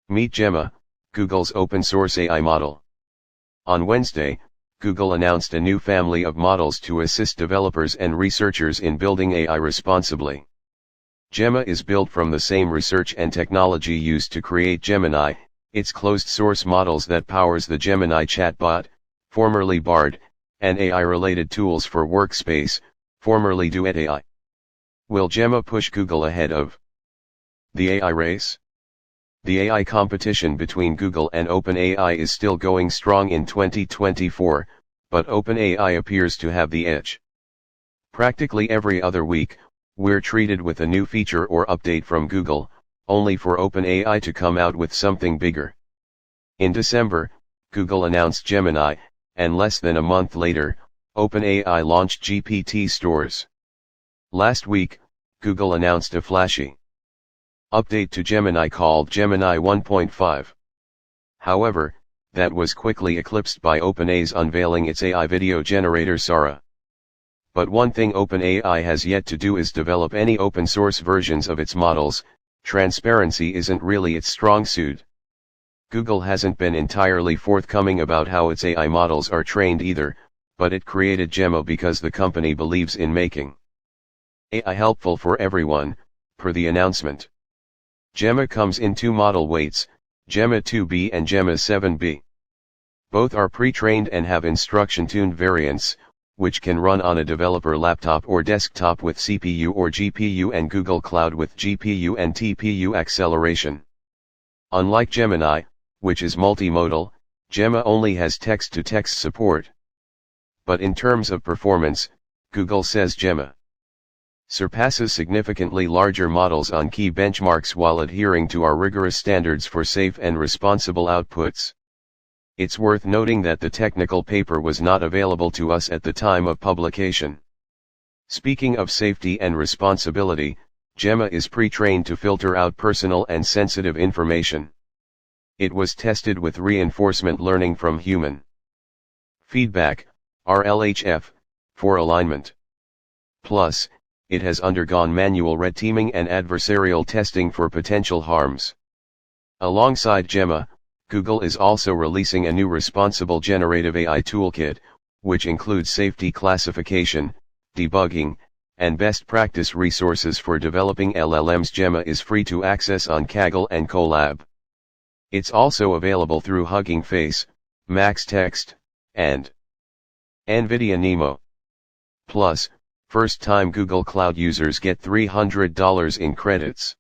Meet Gemma, Google's open-source AI model. On Wednesday, Google announced a new family of models to assist developers and researchers in building AI responsibly. Gemma is built from the same research and technology used to create Gemini, its closed-source models that powers the Gemini chatbot, formerly Bard, and AI-related tools for Workspace, formerly Duet AI. Will Gemma push Google ahead of the AI race? The AI competition between Google and OpenAI is still going strong in 2024, but OpenAI appears to have the edge. Practically every other week, we're treated with a new feature or update from Google, only for OpenAI to come out with something bigger. In December, Google announced Gemini, and less than a month later, OpenAI launched GPT stores. Last week, Google announced a flashy update to Gemini called Gemini 1.5. However, that was quickly eclipsed by OpenAI's unveiling its AI video generator Sora. But one thing OpenAI has yet to do is develop any open-source versions of its models. Transparency isn't really its strong suit. Google hasn't been entirely forthcoming about how its AI models are trained either, but it created Gemma because the company believes in making AI helpful for everyone, per the announcement. Gemma comes in two model weights, Gemma 2B and Gemma 7B. Both are pre-trained and have instruction-tuned variants, which can run on a developer laptop or desktop with CPU or GPU and Google Cloud with GPU and TPU acceleration. Unlike Gemini, which is multimodal, Gemma only has text-to-text support. But in terms of performance, Google says Gemma surpasses significantly larger models on key benchmarks while adhering to our rigorous standards for safe and responsible outputs. It's worth noting that the technical paper was not available to us at the time of publication. Speaking of safety and responsibility, Gemma is pre-trained to filter out personal and sensitive information. It was tested with reinforcement learning from human feedback, RLHF, for alignment. Plus, it has undergone manual red teaming and adversarial testing for potential harms. Alongside Gemma, Google is also releasing a new responsible generative AI toolkit, which includes safety classification, debugging, and best practice resources for developing LLMs. Gemma is free to access on Kaggle and Colab. It's also available through Hugging Face, Max Text, and NVIDIA Nemo. Plus, first-time Google Cloud users get $300 in credits.